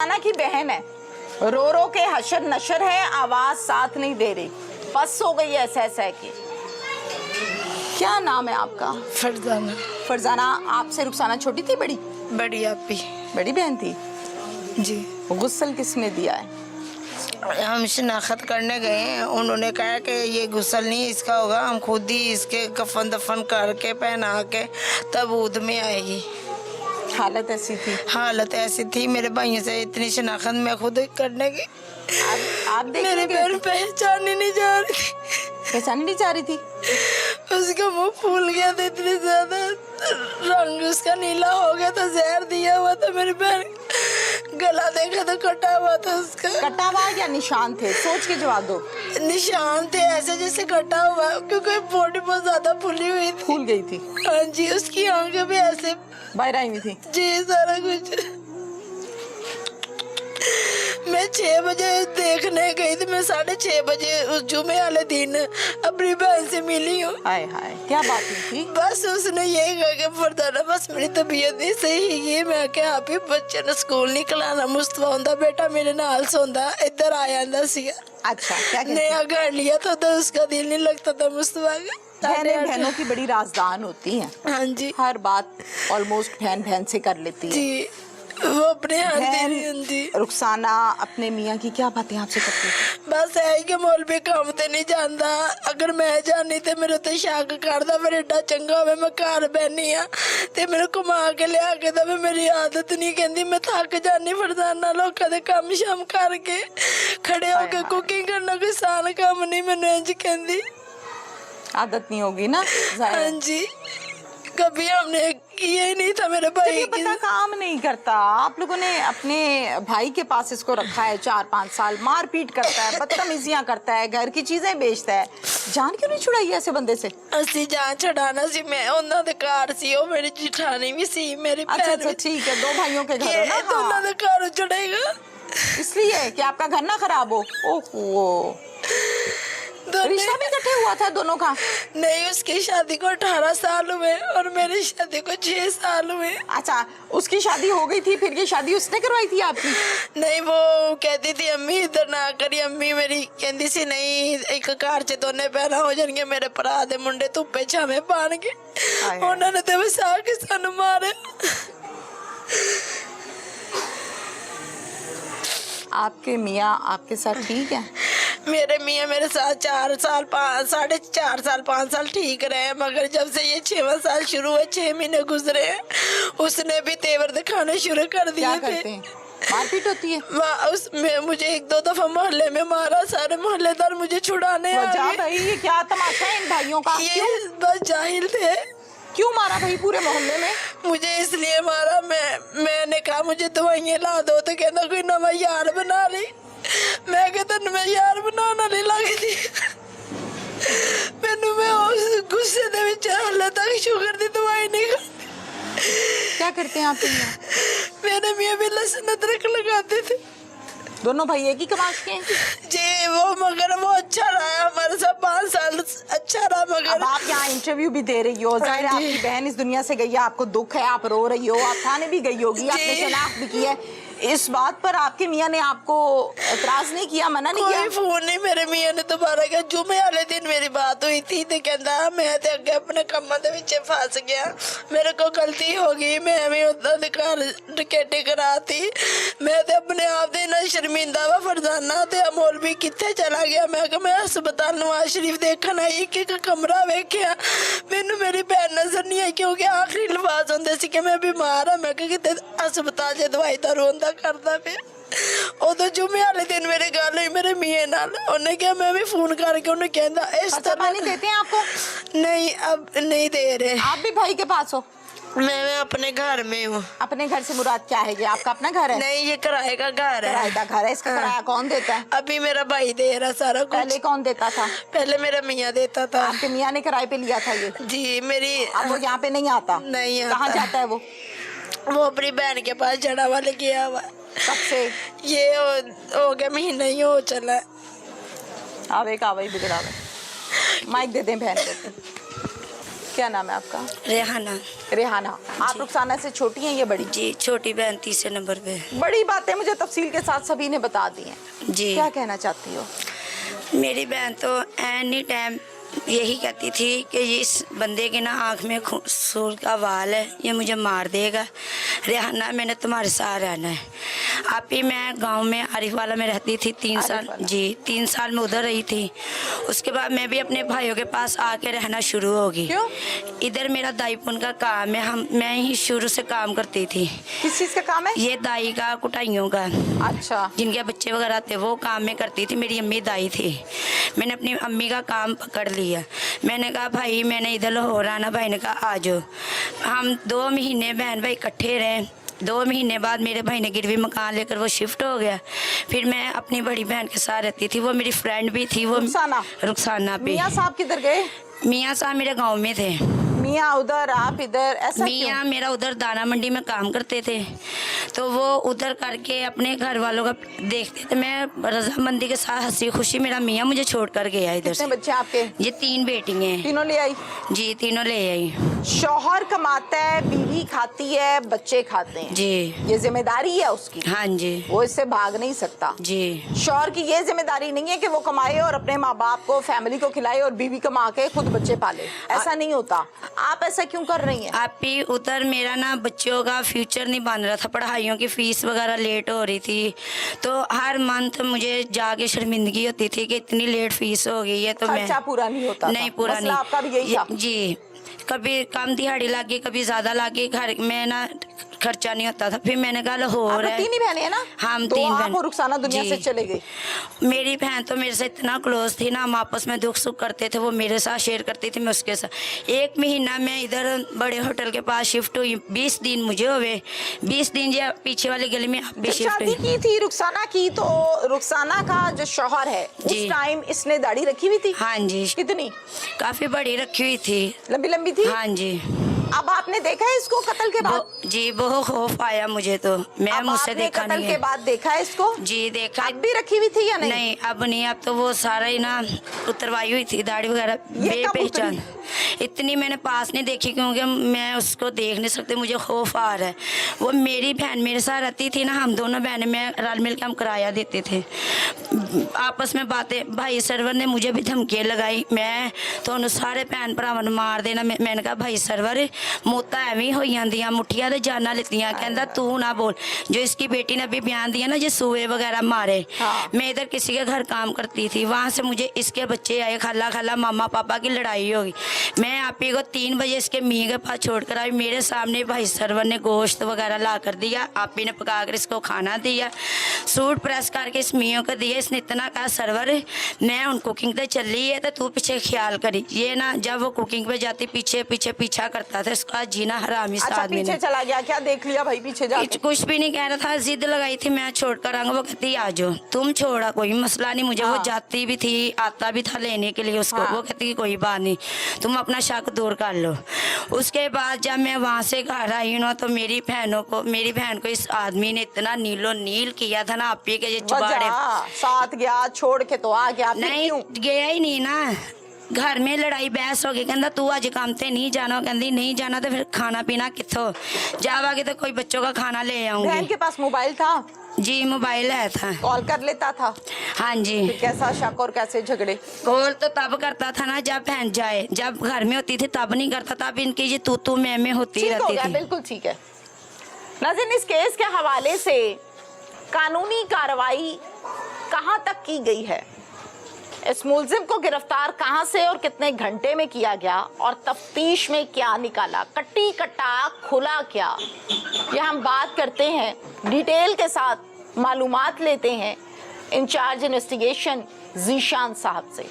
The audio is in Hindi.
नाना की बहन है, रो रो के हशर नशर है, आवाज साथ नहीं दे रही, बस हो गई है ऐसा की। क्या नाम है आपका? फरजाना। फरजाना। आपसे रुखसाना छोटी थी बड़ी? बड़ी आपी। बड़ी बहन थी जी। गुस्ल किसने दिया है? हम शनाख्त करने गए हैं, उन्होंने कहा कि ये गुस्ल नहीं इसका होगा, हम खुद ही इसके कफन दफन करके पहना के तब ऊद में आएगी। हालत ऐसी थी? हालत ऐसी थी, मेरे भाइयों से इतनी शनाख्त मैं खुद करने की। आप मेरी बहन पहचानी नहीं जा रही थी। पहचानी नहीं जा रही थी? उसका मुंह फूल गया था, इतनी ज्यादा रंग उसका नीला हो गया था, जहर दिया हुआ था। मेरी बहन गला देखा तो कटा हुआ था उसका। कटा हुआ या निशान थे? सोच के जवाब दो। निशान थे ऐसे जैसे कटा हुआ, क्योंकि बॉडी बहुत ज्यादा फूली हुई थी। फूल गई थी? हाँ जी, उसकी आंखें भी ऐसे बाहर आई हुई थी जी, सारा कुछ। मैं 6 बजे देखने गई थी, मैं 6:30 बजे उस जुमे वाले दिन अपनी बहन से मिली हूँ। हाय हाय, क्या बात हुई थी? बस उसने यही कहा कि फरजाना बस मेरी तबीयत नहीं सही है। मैं क्या आप ही बच्चे ने स्कूल नहीं खलाना, मुस्तफा होंदा बेटा मेरे नाल सोंदा, इधर आ जांदा सी। अच्छा, क्या नया घर लिया था तो उसका दिल नहीं लगता था मुस्तफा का। बहनों की बड़ी राजदान होती हैं। हाँ जी, हर बात ऑलमोस्ट बहन से कर लेती है जी। वो अपने हाथ रुखसाना अपने मियाँ की क्या बातें आपसे करती है? बस है कि मौलवी काम ते नहीं जाता, अगर मैं जानी ते मेरे ते शक करदा, फिर एडा चंगा होवे मैं घर बहनी हाँ ते मेरे कमा के लिया के दे। मेरी आदत नहीं, कहती मैं थक जानी फरजाना लोगों दे काम शाम करके खड़े होके कुकिंग करना कोई आसान काम नहीं, मैंने इंज कहती। आदत नहीं होगी ना? हाँ जी, कभी हमने किया ही नहीं था मेरे भाई की। पता काम नहीं करता। आप लोगों ने अपने भाई के पास इसको रखा है 4-5 साल, मार पीट करता है, बदतमीजियां करता है, घर की चीजें बेचता है, जान क्यों नहीं छुड़ाई ऐसे बंदे से? असि जान छड़ाना सी, मैं उन्होंने दे घर सी, ओ मेरी जिठानी भी सी, मेरी अच्छा अच्छा, ठीक है, 2 भाइयों के घर हो ना? तो उन्होंने घर चढ़ेगा इसलिए कि आपका घर ना खराब हो। ओहो, रिश्ता भी इकट्ठे हुआ था दोनों का? नहीं, उसकी शादी को 18 साल हुए और मेरी शादी को 6 साल हुए। अच्छा, उसकी शादी हो गई थी, फिर ये शादी उसने करवाई थी आपकी? नहीं, वो कहती थी अम्मी इधर ना करी, अम्मी मेरी कहती सी नहीं एक कार च दोने पैर हो जाएंगे, मेरे भरा दे मुंडे धुप्पे छावे पान के उन्होंने तो वसा के सानू मारे। आपके मियाँ आपके साथ ठीक है? मेरे मियाँ मेरे साथ 4.5 साल ठीक रहे, मगर जब से ये 6वां साल शुरू हुआ, 6 महीने गुजरे हैं, उसने भी तेवर दिखाने शुरू कर दिए। क्या करते हैं? मारपीट होती है? उसमें मुझे 1-2 दफा मोहल्ले में मारा, सारे मोहल्लेदार मुझे छुड़ाने आ गए। भाई ये क्या तमाशा है इन भाइयों का? ये बस जाहिल थे। क्यों मारा भाई पूरे मोहल्ले में? मुझे इसलिए मारा, मैंने कहा मुझे दवाइयाँ ला दो, तो कहना कोई नवा यार बना ली। मैं कहता मैं यार बनाना नहीं लगती, मैनू मैं उस गुस्से दे विच हाले तक शुगर दी दवाई नहीं खाती। क्या करते हैं आप मियाँ? मेरे मियाँ भी लहसुन अदरक लगाते थे। दोनों भाई एक ही कमाश के हैं? जी, वो मगर वो अच्छा रहा हमारे साथ 5 साल, अच्छा रहा। मगर अब आप यहाँ इंटरव्यू भी दे रही हो, जाहिर है आपकी बहन इस दुनिया से गई है, आपको दुख है, आप रो रही हो, आप थाने भी गई होगी, आपने शनाख्त भी की है, इस बात पर आपके मियाँ ने आपको एतराज नहीं किया, मना नहीं किया? कोई फोन नहीं मेरे मियाँ ने दोबारा किया। जुमे वाले दिन मेरी बात हुई थी तो कहता मैं ते अगे अपने कामों दे विच फस गया, मेरे को गलती हो गई, मैं भी उधर घर डकैती कराती, मैं ते अपने आप दे ना शर्मिंदा वा फरजाना। ते मौलवी किथे चला गया? मैं हस्पताल नवाज शरीफ देखन आई, एक कमरा वेख्या, मैनू मेरी भैन नजर नहीं आई, क्योंकि आखिरी लफाज होंदे सी कि मैं बीमार हाँ। मैं किते हस्पताल च दवाई तो रोंदा करदा पे। उदो जुमे वाले दिन मेरे गल हुई मेरे मियाँ नाल, उन्हें क्या मैं भी फोन करके उन्हें कहता इस तरह नहीं देते हैं आपको? नहीं, अब नहीं दे रहे। आप भी भाई के पास हो? मैं अपने घर में हूँ। अपने घर से मुराद क्या है? ये आपका अपना घर है? नहीं, ये किराए का घर है। किराए का घर है? इसका किराया कौन देता है? अभी मेरा भाई दे रहा सारा कुछ। पहले कौन देता था? पहले मेरा मियाँ देता था। आपके मियाँ ने किराए पे लिया था ये? जी, मेरी अब वो यहाँ पे नहीं आता? नहीं आता। कहाँ जाता है वो? वो अपनी बहन के पास जड़ा वाले गया हुआ। कब से? ये हो गया महीना ही हो चला। आवे का वही बिगड़ावे। माइक दे दें बहन को। क्या नाम है आपका? रेहाना। रेहाना। आप जी। रुखसाना से छोटी हैं या बड़ी? जी, छोटी बहन तीसरे नंबर पे। बड़ी बातें मुझे तफसील के साथ सभी ने बता दी हैं। जी। क्या कहना चाहती हो? मेरी बहन तो एनी टाइम यही कहती थी कि इस बंदे के ना आँख में खून का वाल है, ये मुझे मार देगा। रेहाना, मैंने तुम्हारे साथ रहना है। आप ही मैं गांव में आरिफ वाला में रहती थी 3 साल। जी, 3 साल में उधर रही थी। उसके बाद मैं भी अपने भाइयों के पास आके रहना शुरू होगी। क्यों? इधर मेरा दाईपुन का काम है, मैं ही शुरू से काम करती थी। किस चीज का काम है? ये दाई का, कुटाइयों का। अच्छा। जिनके बच्चे वगैरह थे वो काम में करती थी। मेरी अम्मी दाई थी। मैंने अपनी अम्मी का काम पकड़ लिया। मैंने कहा भाई, मैंने इधर लाहौर आना। भाई ने कहा आ जाओ। हम 2 महीने बहन भाई इकट्ठे रहे। 2 महीने बाद मेरे भाई ने गिरवी मकान लेकर वो शिफ्ट हो गया। फिर मैं अपनी बड़ी बहन के साथ रहती थी। वो मेरी फ्रेंड भी थी। वो रुखसाना पे। मियाँ साहब किधर गए? मियाँ साहब मेरे गांव में थे। मियाँ उधर, आप इधर, ऐसा मियाँ मेरा उधर दाना मंडी में काम करते थे, तो वो उधर करके अपने घर वालों का देखते थे। मैं रजामंदी के साथ हंसी खुशी मेरा मियाँ मुझे छोड़ कर गया इधर से। कितने बच्चे आपके? ये 3 बेटियाँ हैं। तीनों ले आई? जी, तीनों ले आई। शौहर कमाता है, बीवी खाती है, बच्चे खाते हैं। जी। ये जिम्मेदारी है उसकी। हाँ जी। वो इससे भाग नहीं सकता। जी। शौहर की ये जिम्मेदारी नहीं है कि वो कमाए और अपने माँ बाप को, फैमिली को खिलाए, और बीवी कमा के खुद बच्चे पाले। ऐसा नहीं होता। आप ऐसा क्यों कर रही हैं? आप ही उधर मेरा ना बच्चों का फ्यूचर नहीं बन रहा था। पढ़ाइयों की फीस वगैरह लेट हो रही थी, तो हर मंथ मुझे जाके शर्मिंदगी होती थी कि इतनी लेट फीस हो गई है। तो मैं खर्चा पूरा नहीं होता नहीं था। पूरा मसला नहीं। आपका भी यही था? जी, कभी कम दिहाड़ी लगी, कभी ज्यादा लगी, घर में ना खर्चा नहीं होता था। फिर मैंने कहा लाहौर है। 3 ही बहनें हैं ना? हम तो 3 आप बहन। और रुखसाना दुनिया जी। से चले गए। मेरी बहन तो मेरे से इतना क्लोज थी ना, हम आपस में दुख सुख करते थे। वो मेरे साथ शेयर करती थी, मैं उसके साथ। 1 महीना मैं इधर बड़े होटल के पास शिफ्ट हुई। 20 दिन मुझे हुए। 20 दिन ये पीछे वाली गली में आप भी शिफ्ट शादी हुई। की थी रुखसाना की, तो रुखसाना का जो शौहर है उस जी। टाइम इसने दाढ़ी रखी हुई थी? हाँ जी। कितनी? काफी बड़ी रखी हुई थी। लंबी लंबी थी? हाँ जी। अब आपने देखा है इसको कत्ल के बाद? जी, बहुत खौफ आया मुझे तो। मैं अब मुझसे आपने देखा कत्ल नहीं के है। बाद देखा है इसको? जी, देखा। अब भी रखी हुई थी या नहीं? नहीं, अब नहीं। अब तो वो सारा ही ना उतरवाई हुई थी, दाढ़ी वगैरह ये कब बेपहचान। इतनी मैंने पास नहीं देखी, क्योंकि मैं उसको देख नहीं सकती, मुझे खौफ आ रहा है। वो मेरी बहन मेरे साथ रहती थी ना, हम दोनों बहनें में रल मिल के हम किराया देते थे। आपस में बातें। भाई सरवर ने मुझे भी धमकियाँ लगाई, मैं तो सारे भैन भरावां नूं मार देना। मैंने कहा भाई सरवर, मौतां एवें हो जांदियां, मुठियां ते जाना लित्तियां। कहंदा तू ना बोल। जो इसकी बेटी ने भी बयान दिया ना, जो सुए वगैरह मारे। हाँ। मैं इधर किसी के घर काम करती थी, वहाँ से मुझे इसके बच्चे आए, खाला खाला मामा पापा की लड़ाई होगी। मैं आप ही को 3 बजे इसके मियाँ के पास छोड़ कर आई। मेरे सामने भाई सरवर ने गोश्त वगैरह ला कर दिया, आप ही ने पका कर इसको खाना दिया, सूट प्रेस करके इस मियाँ को दिया। इसने इतना कहा सरवर, मैं उन कुकिंग पे चली है तो तू पीछे ख्याल करी। ये ना जब वो कुकिंग पे जाती पीछे पीछे पीछा करता था। इसका जीना हरामी। अच्छा, पीछे चला गया? क्या देख लिया भाई पीछे जाके? कुछ भी नहीं कह रहा था, जिद लगाई थी मैं छोड़कर आऊंगा। वो कहती आ जाओ, तुम छोड़ा, कोई मसला नहीं मुझे। हाँ। वो जाती भी थी, आता भी था लेने के लिए उसको। हाँ। वो कहती कोई बात नहीं, तुम अपना शक दूर कर लो। उसके बाद जब मैं वहाँ से घर आई ना, तो मेरी बहन को इस आदमी ने इतना नीलो नील किया था ना, आप ही के चुबाड़े। साथ गया, छोड़ के तो आ गया। नहीं, गया ही नहीं ना। घर में लड़ाई बहस हो गई। कहता तू अज काम ते नहीं जाना। कहती नहीं जाना तो फिर खाना पीना कित्थों जावागे, तो कोई बच्चों का खाना ले बहन आऊंगी। के पास मोबाइल था? जी, मोबाइल है था। कॉल कर लेता था? हाँ जी। फिर कैसा शक और कैसे झगड़े? कॉल तो तब करता था ना जब बहन जाए, जब घर में होती थी तब नहीं करता था। अब इनकी ये तू मैं होती ठीक हो रहती गया, थी। बिल्कुल ठीक है। नाज़रीन, इस केस के हवाले से कानूनी कार्रवाई कहां तक की गई है, इस मुलजिम को गिरफ्तार कहां से और कितने घंटे में किया गया, और तफ्तीश में क्या निकाला, कट्टी कट्टा खुला क्या, यह हम बात करते हैं, डिटेल के साथ मालूमात लेते हैं इंचार्ज इन्वेस्टिगेशन ज़ीशान साहब से।